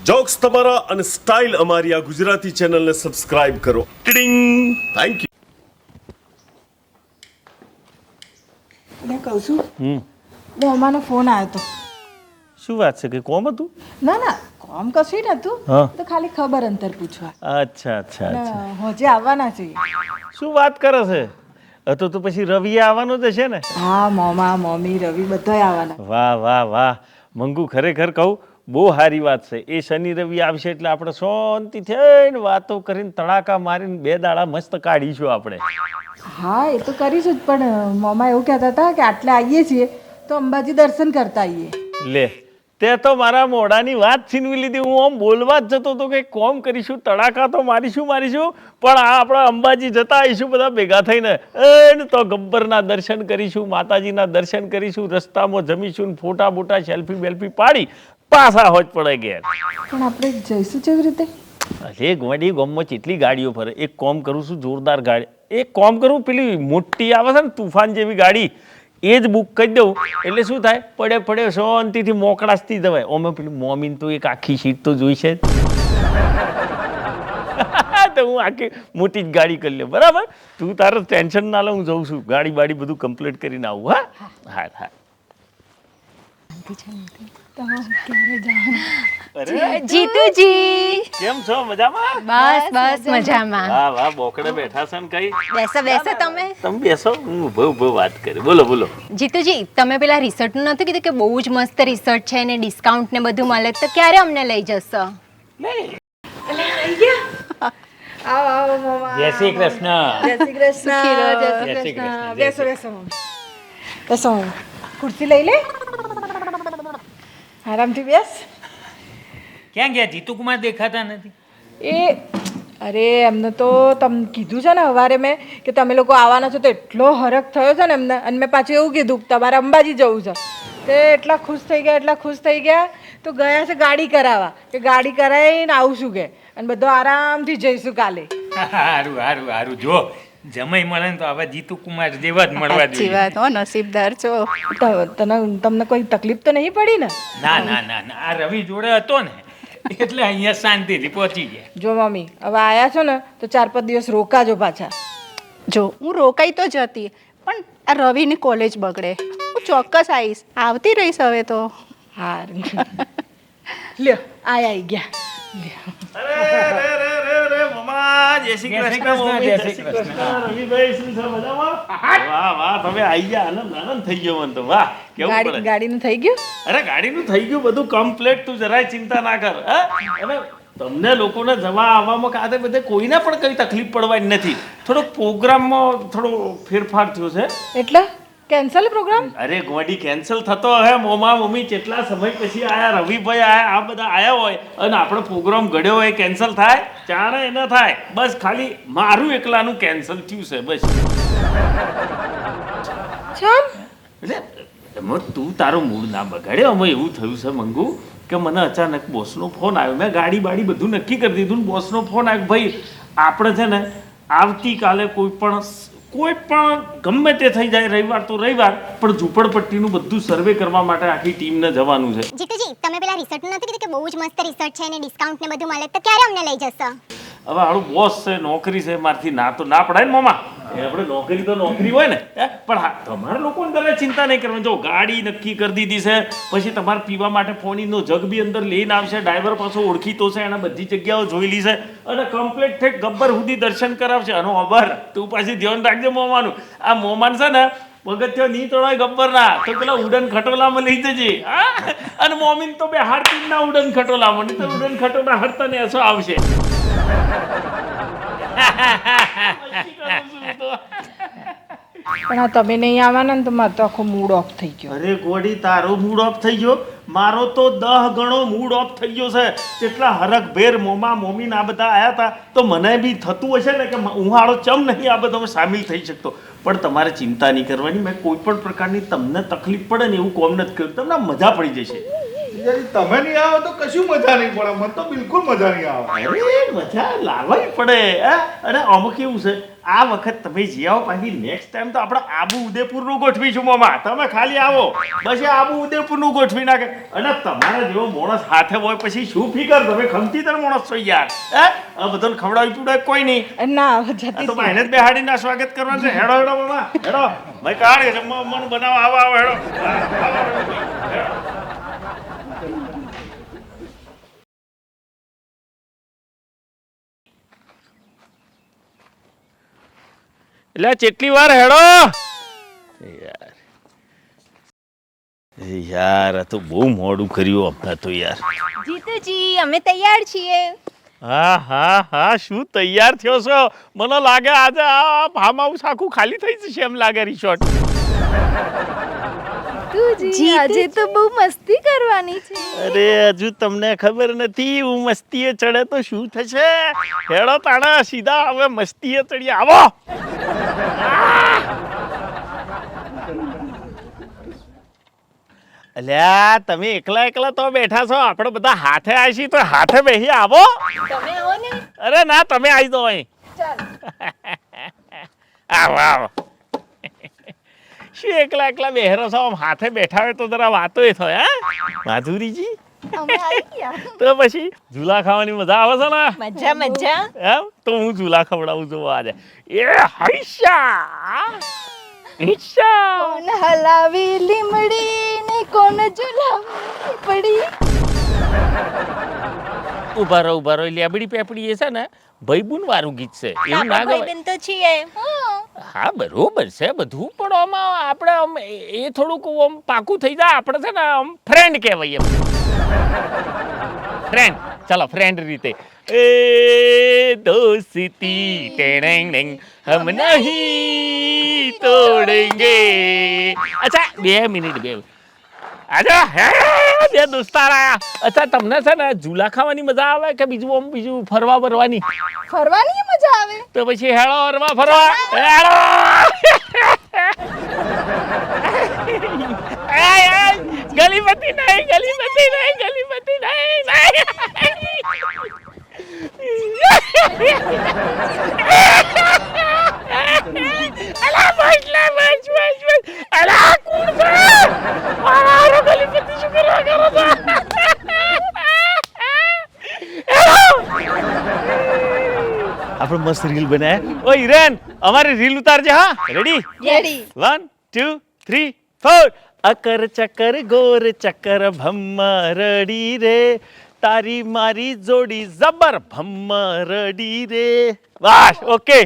Jokes તમારા અને style અમારી આ ગુજરાતી ચેનલને સબસ્ક્રાઇબ કરો. ટિડિંગ. Thank you. મેં કહું છું મોમાનો ફોન આવ્યો હતો. શું વાત છે કે કોમ હતું? ના ના કોમ કશું નતું, હા. તો ખાલી ખબર અંતર પૂછવા. અચ્છા અચ્છા અચ્છા. હોજે આવવાના છે. શું વાત કરે છે? તો પછી રવિએ આવવાનો જ હશે ને? હા, મોમા મમ્મી રવિ બધાય આવવાના. વાહ વાહ વાહ મંગુ, ખરેખર કહું બહુ સારી વાત છે. એ શનિ રવિ આવશે એટલે આપણે શાંતિ થઈને વાતો કરીને તડાકા મારીને 2 દાડા મસ્ત કાઢીશું આપણે. હા, એ તો કરીશું જ, પણ મોમા એવું કહેતા હતા કે આટલે આવીએ છીએ તો અંબાજી દર્શન કરતા આવીએ. લે, તે તો મારા મોઢાની વાત છીનવી લીધી. હું આમ બોલવા જ જતો હતો કે કોમ કરીશું, તડાકા તો મારીશું, પણ આ આપણા અંબાજી જતા આવીશું બધા ભેગા થઈને. એને તો ગબ્બરના દર્શન કરીશું, માતાજીના દર્શન કરીશું, રસ્તામાં જમીશું, ફોટા બોટા સેલ્ફી બેલ્ફી પાડી પાછા હોજ પડે ઘેર. પણ આપણે જઈશું કેવી રીતે? અરે ગોડી, ગામમાં કેટલી ગાડીઓ ફરે. એક કોમ કરું છું, જોરદાર ગાડી. એક કોમ કરું, પેલી મોટી આવે છે ને તુફાન જેવી ગાડી, એ જ બુક કરી દઉં. એટલે શું થાય, પડે શાંતિથી મોકળાશથી જવાય. ઓમે પેલું મોમીન તો એક આખી સીટ તો જોઈશે જ. તો હું આખી મોટી જ ગાડી કરી લઉં. બરાબર? તું તારો ટેન્શન ના લે, હું જઉં છું. ગાડી બાડી બધું કમ્પ્લીટ કરીને આવું. હા હા હા. જીતુજી કેમ છો? મજામાં? બસ મજામાં. વાહ વાહ, બોકડે બેઠા છે ને કઈ? બેસો તમે બેસો, હું ઊભો વાત કરી. બોલો. જીતુજી, તમે પેલા રિસોર્ટનું નતું કીધું કે બહુ જ મસ્ત રિસોર્ટ છે ને ડિસ્કાઉન્ટ ને બધું મળે, તો ક્યારે અમને લઈ જશો? આવો મોમા. જય શ્રી કૃષ્ણ. જય શ્રી કૃષ્ણ. જય શ્રી કૃષ્ણ. બેસો મમ્મી. બેસો મમ્મી. ખુરશી લઈ લે. આરામથી બેસ. ક્યાં ગયા? જીતુકુમાર દેખાતા નથી. અરે એમને તો તમને કીધું છે ને સવારે મેં કે તમે લોકો આવવાના છો, તો એટલો હરખ થયો છે ને એમને. અને મેં પાછું એવું કીધું કે તમારે અંબાજી જવું છે. તે એટલા ખુશ થઈ ગયા તો ગયા છે ગાડી કરાવવા, કે ગાડી કરાવીને આવશું કે, અને બધો આરામથી જઈશું કાલે. હારું જો જમાઈ મળે ને તો આવા જીતુકુમાર જેવા જ મળવા સાચી જોઈએ. વાત, હો નસીબદાર છો. તમને કોઈ તકલીફ તો નહીં પડી ને? ના આ રવિ જોડે હતો ને એટલે અહીંયા શાંતિથી પહોંચી ગયા. જો મમ્મી હવે આયા છો ને તો 4-5 દિવસ રોકાજો પાછા. જો હું રોકાઈ તો જતી, પણ આ રવિની કોલેજ બગડે. હું ચોક્કસ આવીશ, આવતી રહીશ હવે તો. હા લ્યો આવી ગયા. અરે મમા, જય શ્રી કૃષ્ણ. જય શ્રી કૃષ્ણ. રવિભાઈ, શું છે? મજામાં? વાહ તમે આવી ગયા. આનંદ થઈ ગયો મને તો. વાહ, કેવું પડે. ગાડીનું થઈ ગયું? અરે ગાડીનું થઈ ગયું બધું કમ્પ્લીટ. તું જરાય ચિંતા ના કર. અને તમને લોકોને જવા આવવામાં કાતે બધે કોઈને પણ કઈ તકલીફ પડવાની નથી. થોડો પ્રોગ્રામમાં થોડો ફેરફાર થયો છે. એટલે કેન્સલ પ્રોગ્રામ? અરે ગોડી, કેન્સલ થતો હે. મોમા મમ્મી કેટલા સમય પછી આયા, રવિભાઈ આયા, આ બધા આયા હોય અને આપણો પ્રોગ્રામ ઘડ્યો હોય કેન્સલ થાય? ચાણે ન થાય. બસ ખાલી મારું એકલાનું કેન્સલ થયું છે બસ. ચમ? એટલે એમાં તું તારો મૂડ ના બગાડ્યો. અમે એવું થયું છે મંગુ કે મને અચાનક બોસનો ફોન આવ્યો. મેં ગાડી બાડી બધું નક્કી કરી દીધું ને બોસનો ફોન આવ્યો, ભાઈ આપણે છે ને આવતીકાલે કોઈ પણ ગમે તે થઈ જાય, રવિવાર તો રવિવાર, પણ ઝૂંપડપટ્ટીનું બધું સર્વે કરવા માટે આખી ટીમને જવાનું છે. જીતુજી, તમે પેલા રિસોર્ટનું નતું કીધું કે બહુ જ મસ્ત રિસોર્ટ છે ને ડિસ્કાઉન્ટ ને બધું મળે, તો ક્યારે અમને લઈ જશો? હવે હારું બોસ છે, નોકરી છે, મારથી ના તો ના પડાય ને મામા. આપણે નોકરી તો નોકરી હોય ને. પણ હા, તમારા લોકોને તમે ચિંતા નહીં કરવાની. જો ગાડી નક્કી કરી દીધી છે, પછી તમારે પીવા માટે પાણીનો જગ બી અંદર લઈને આવશે. ડ્રાઈવર પાછો ઓળખીતો છે, એને બધી જગ્યાઓ જોયેલી છે અને કમ્પ્લીટ થઈ ગબ્બર સુધી દર્શન કરાવશે. અને અબર તું પાછી ધ્યાન રાખજે મોમાનું. આ મોમાન છે ને પગથિયો નહીં તોડાય ગબ્બર ના, તો પેલા ઉડન ખટોલામાં લઈ જજે. અને મોમીન તો બે હાડતી ના ઉડન ખટોલામાં, નહીં તો ઉડન ખટોલા હડતા ને એસો આવશે. પણ આ તમે નહીં આવવાના ને તો મારો તો આખો મૂડ ઓફ થઈ ગયો. અરે ગોડી, તારો મૂડ ઓફ થઈ ગયો? મારો તો 10 ગણો મૂડ ઓફ થઈ ગયો છે. કેટલા હરખભેર મોમા મોમીન આ બધા આયા હતા, તો મને બી થતું હશે ને કે હું હાળો ચમ નહીં આ બધામાં સામેલ થઈ શકતો. પણ તમારે ચિંતા નહીં કરવાની. મેં કોઈ પણ પ્રકારની તમને તકલીફ પડે ને એવું કોમ નથી કર્યું. તમને મજા પડી જશે. જીજાજી તમે નહીં આવો તો કશું મજા નહીં પડે, મને તો બિલકુલ મજા નહીં આવે. અરે મજા લાવવી પડે અને આમાં કેવું છે આ વખત તમે જી આવો પાછી નેક્સ્ટ ટાઈમ તો આપણે આબુ ઉદયપુરનું ગોઠવીશું મામા. તમે ખાલી આવો પછી આબુ ઉદયપુરનું ગોઠવી નાખે અને તમારા જેવો માણસ હાથે હોય પછી શું ફિકર, તમે ખમતીદાર માણસ છો યાર. આ બધાને ખવડાવી પીવડાવી કોઈ નહીં. ના આ જતી તો ભાઈને જ બેહાડીને સ્વાગત કરવાનું છે. હેડો હેડો મામા હેડો ભાઈ, કાઢ જમવાનું બનાવો. આવો આવો હેડો. એટલે કેટલી વાર હેડો યાર. યાર આ તો બહુ મોડું કર્યું હમણાં તો યાર. જીતુજી અમે તૈયાર છીએ. હા હા હા, શું તૈયાર થયો છો? મને લાગે આજે આ ફાર્મ હાઉસ આખું ખાલી થઈ જશે એમ લાગે, રિસોર્ટ. આજે તો બહુ મસ્તી કરવાની છે. અરે હજુ તમને ખબર નથી, હું મસ્તીએ ચડે તો શું થશે. હેડો તાણા સીધા હવે મસ્તીએ ચડીએ. આવો. અલ્યા તમે એકલા એકલા તો બેઠા છો, આપણે બધા હાથે આવીશું તો હાથે બેસી. આવો. તમે આવો ને. અરે ના, તમે આવી દો અહીં. આવો આવો. શું એકલા એકલા બેહરો છો? આમ હાથે બેઠા હોય તો જરા વાતો થાય. માધુરીજી અમે આવી ગયા. તો પછી ઝૂલા ખાવાની મજા આવે છે ને? મજા મજા. એમ તો હું ઝૂલા ખવડાવું છું આજે. એ હૈશા હૈશા. કોણ હલાવી લીમડી ને કોણ ઝુલાવી પડી. ઉભા રહો લેબડી પેપડી એ છે ને ભાઈબુન વાળું ગીત છે, એવું ના ગવાય. ભાઈબંધ તો છીએ. હા બરોબર છે બધું, પણ આમાં આપણે આમ એ થોડુંક આમ પાકું થઈ જાય. આપણે છે ને આમ ફ્રેન્ડ કહેવાય એમ. ફ્રેન્ડ, ચાલો ફ્રેન્ડ રીતે. એ દોસ્તી ટેણેંગ ડેંગ હમ નહીં તોડેંગે. અચ્છા 2 મિનિટ. આજા હે બે દોસ્તાર આયા. અચ્છા તમને છે ને ઝૂલા ખાવાની મજા આવે કે બીજું ફરવા બરવાની? ફરવાની મજા આવે. તો પછી હેળો હરવા ફરવા. હેળો. ગલીમતી નહીં. અલા બસ. અલા કોણ છે? મારો ગલીમતી શું કરવા કરો છો? આપણે મસ્ત રીલ બનાયા. ઓ હિરેન, અમારી રીલ ઉતારજે. હા રેડી? 1 2 3 4. અકર ચકર ગોર ચકર ભમ્મા રડી રે, તારી મારી જોડી જબર ભમ્મા રડી રે. બસ ઓકે,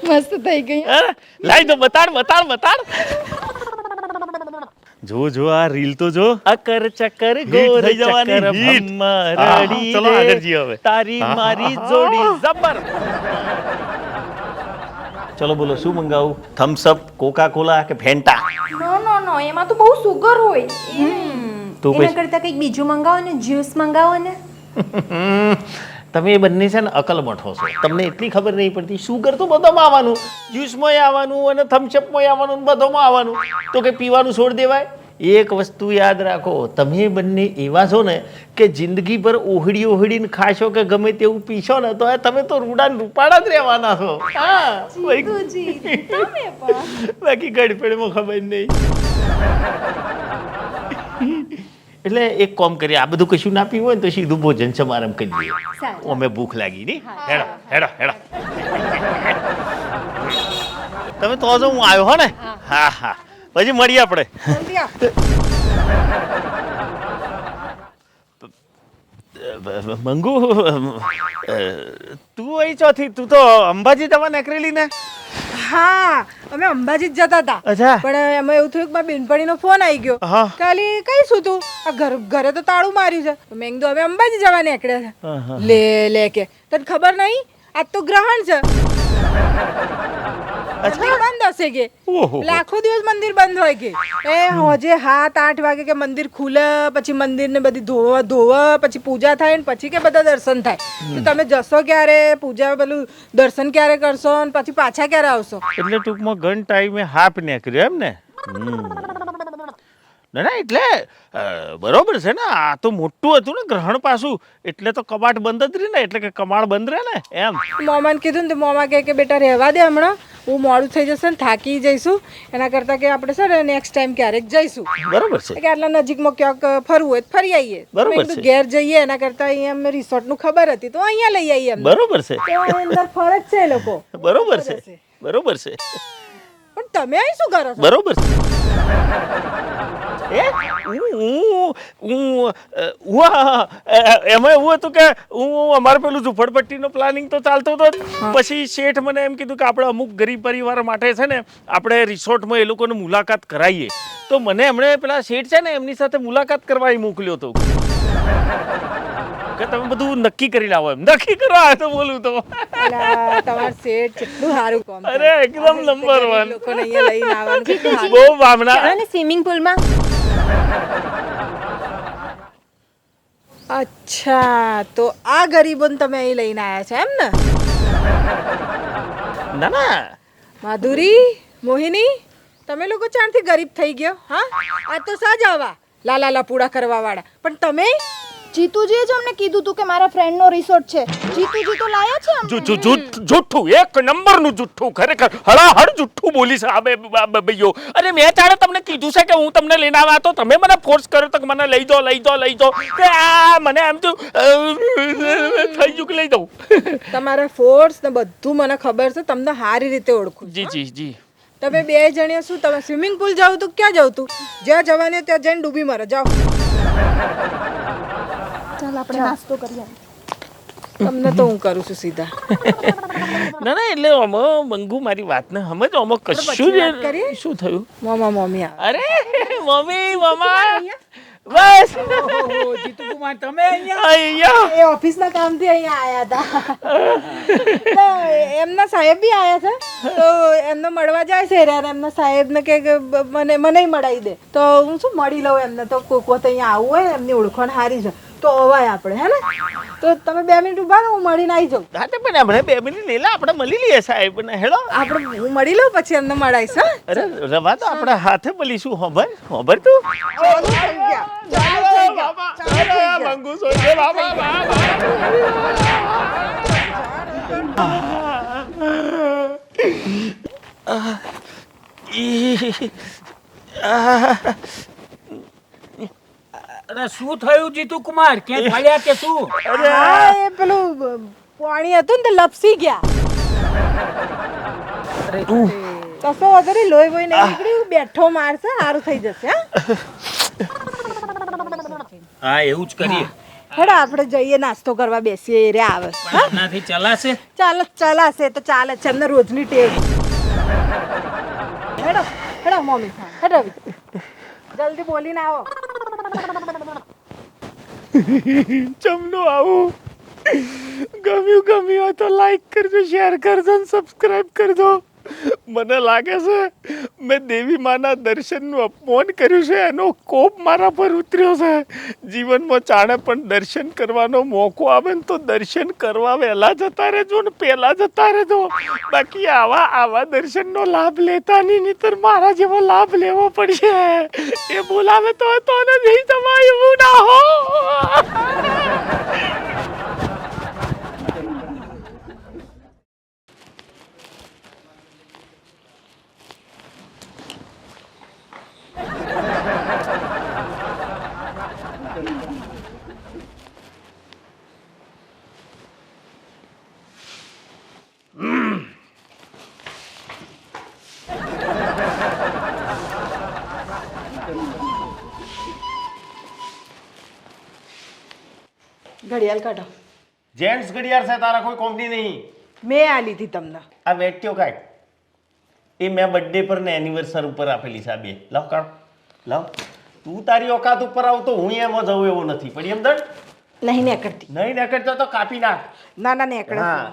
મસ્ત થઈ ગઈ. લાઈ દો. બતાડ. જો આ રીલ તો જો. અકર ચકર ગોર ચકર ભમ્મા રડી રે, તારી મારી જોડી જબર. ચલો બોલો શું મંગાવું? થમ્સ અપ, કોકા કોલા કે ફેન્ટા? નો એમાં તો બહુ સુગર હોય. તો એના કરતા કંઈક બીજું મંગાવો ને, જ્યુસ મંગાવો ને. તમે એ બંને છે ને અકલ મઠો છો. તમને એટલી ખબર નહીં પડતી. શુગર તો બધામાં આવવાનું, જ્યુસમાં આવવાનું અને થમ્સઅપમાં આવવાનું, બધામાં આવવાનું. તો કે પીવાનું છોડ દેવાય? એક વસ્તુ યાદ રાખો, તમે બંને એવા છો ને કે જિંદગી પર ઓહડીને ખાશો કે ગમે તેવું પીશો ને તો તમે તો રૂડા ને રૂપાડા જ રહેવાના છો. હા બાકી ગડપેડમાં ખબર નહીં. એટલે એક કામ કરીએ, આ બધું કશું ના પીવું હોય ને તો સીધું ભોજન સમારંભ કરી દઈએ. અમે ભૂખ લાગી નહીં. હેડો. તમે તો હું આવ્યો હો ને? હા પછી મળીએ આપણે. મંગુ તું અહીં ચોથી? તું તો અંબાજી જવા નીકળેલી ને? હા અમે અંબાજી જ જતા હતા. અચ્છા. પણ એમાં એવું થયું કે મારા બેનપણીનો ફોન આવી ગયો. હા. કાલી કઈ શું તું આ ઘરે તો તાળું માર્યું છે. તો મેં કીધું હવે અંબાજી જવા નીકળ્યા છે. લે કે તને ખબર નહીં આજ તો ગ્રહણ છે. મંદિર બંધ હશે કે એટલે આખો દિવસ મંદિર બંધ હોય કે હોજે 7-8 વાગે કે મંદિર ખુલે, પછી મંદિર ને બધી ધોવા પછી પૂજા થાય ને પછી કે બધા દર્શન થાય. તો તમે જશો ક્યારે? પૂજા પેલું દર્શન ક્યારે કરશો ને પછી પાછા ક્યારે આવશો? એટલે ટૂંકમાં ઘણ ટાઈમે હાફ નીકળ્યો એમ ને? ના ના એટલે બરોબર છે ને, આ તો મોટું હતું ને ગ્રહણ પાછું, એટલે તો કબાટ બંધ જ રહે ને, એટલે કે કમાડ બંધ રહે ને એમ. મોમાને કીધું ને તો મોમા કહે કે બેટા રહેવા દે, હમણાં બહુ મોડું થઈ જશે ને થાકી જઈશું, એના કરતાં કે આપણે છે ને નેક્સ્ટ ટાઈમ ક્યારેક જઈશું. બરોબર છે. કે આટલા નજીકમાં ક્યાંક ફરવું હોય તો ફરી આવીએ. બરોબર મેં કીધું છે. ઘેર જઈએ એના કરતાં અહીંયા અમને રિસોર્ટનું ખબર હતી તો અહીંયા લઈ આવીએ એમ. બરોબર છે. તો અંદર ફરજ છે એ લોકો. બરોબર છે. બરોબર છે. પણ તમે અહીં શું કરો છો? બરોબર છે. એમાં એવું હતું કે અમારે પેલું ઝુંપડપટ્ટીનો પ્લાનિંગ તો ચાલતો હતો જ. પછી શેઠ મને એમ કીધું કે આપણે અમુક ગરીબ પરિવાર માટે છે ને આપણે રિસોર્ટમાં એ લોકોને મુલાકાત કરાવીએ. તો મને એમણે પેલા શેઠ છે ને એમની સાથે મુલાકાત કરવા મોકલ્યો હતો કે તમે બધું નક્કી કરી લાવો. એમ નક્કી કરવા આવે તો બોલું તો અલા, તમારું શેઠ કેટલું સારું કામ કરે. અરે એકદમ નંબર વન. લોકોને અહીંયા લઈને આવવાનું કેટલું સારું. બહુ ભાવના. ચાલો ને સ્વિમિંગ પુલમાં. અચ્છા, તો આ ગરીબોને તમે અહીં લઈને આવ્યા છો એમ ને? ના ના માધુરી, મોહિની, તમે લોકો ચાણથી ગરીબ થઈ ગયો? હા, આ તો સજાવા લાલા પૂડા કરવા વાળા, પણ તમે જીતુજીએ જ અમને કીધું તું કે મારા ફ્રેન્ડનો રિસોર્ટ છે. જીતુજી તો લાયા છે અમને. જુઠ્ઠું, એક નંબરનું જુઠ્ઠું, ખરેખર હળાહળ જુઠ્ઠું બોલી છે આ ભાઈઓ. અને મેં તારે તમને કીધું છે કે હું તમને લઈને આવ્યા, તો તમે મને ફોર્સ કર્યો તો કે મને લઈ દો કે આ મને એમ તો થઈ ગયું કે લઈ દઉં. તમારા ફોર્સ ને બધું મને ખબર છે, તમને સારી રીતે ઓળખું છું. જી જી. તમે બે જણીઓ શું તમે સ્વિમિંગ પુલ જાવ તું? ક્યાં જાવ તું? જ્યાં જવાનું હોય ત્યાં જઈને ડૂબી મરો. જાઓ, ચાલ આપણે નાસ્તો કરીએ. તમને તો હું કરું છું સીધા. ના ના એટલે આમાં મંગુ મારી વાતને સમજ, આમાં કશું પછી વાત જ કરીએ? શું થયું? મોમા મમ્મી આવે. અરે મમ્મી મામા બસ જીતુકુમાર તમે અહીંયા અહીંયા એ ઓફિસના કામથી અહીંયા આયા હતા. તો એમના સાહેબ બી આયા છે, તો એમને મળવા જાય છે યાર. એમના સાહેબને કે મને મળાવી દે, તો હું શું મળી લઉં એમને. તો કોક વખત અહીંયા આવવું હોય, એમની ઓળખાણ સારી છે તો અવાય આપણે, હે ને? તો તમે 2 મિનિટ ઉભા રહો, હું મળીને આવી જાઉં. હા તો પણ આપણે 2 મિનિટ લઈ લે, આપણે મળી લઈએ સાહેબ ને. હેડો આપણે હું મળી લઉં પછી એમને મળાઈશ. હા, અરે રવા તો આપણે હાથે મળીશું. હોભર તું ચાલુ થઈ ગયા, ચાલુ થઈ ગયા, ચાલુ થઈ ગયા. મંગુ સોચે બાબા. અરે શું થયું જીતુકુમાર? ક્યાં ફળ્યા કે શું? હા, એ પેલું પાણી હતું ને તો લપસી ગયા. કશો વગર લોહી નહીં નીકળ્યું. બેઠો મારશે, સારું થઈ જશે. હા એવું જ કરીએ. હેડો આપણે જઈએ, નાસ્તો કરવા બેસીએ. એ રે આવે. પણ એનાથી ચલાશે? ચલાશે તો ચાલે છે, એમને રોજની ટેવ. હેડો હેડો મમ્મી, હેડો જલ્દી બોલીને આવો. ચમનું આવું ગમ્યું તો લાઈક કરજો, શેર કરજો ને સબસ્ક્રાઇબ કરજો. મને લાગે છે મેં દેવી માના દર્શનનું અપમાન કર્યું છે, એનો કોપ મારા પર ઉતર્યો છે. જીવનમાં ચાણે પણ દર્શન કરવાનો મોકો આવે ને તો દર્શન કરવા વહેલા જતા રહેજો ને પહેલા જતા રહેજો. બાકી આવા દર્શનનો લાભ લેતા નહીતર મારા જેવો લાભ લેવો પડશે. એ બોલાવે તો નથી તમારે એવું ના હો. ઘડિયાળ કાઢો. જેન્ટ્સ ઘડિયાળ છે, તારા કોઈ કંપની નહીં. મેં આ લીધી તમને. આ વેટ્યો કાઢ. એ મેં બર્થડે પર ને એનિવર્સરી ઉપર આપેલી છે. આ બે લાવ કાઢ, લાવ. તું તારી ઓકાત ઉપર આવતો હું એમાં જવું એવો નથી. પણ એમ દડ નહીં નીકળતી. નહીં નીકળતો તો કાપી નાખ. ના નીકળે. હા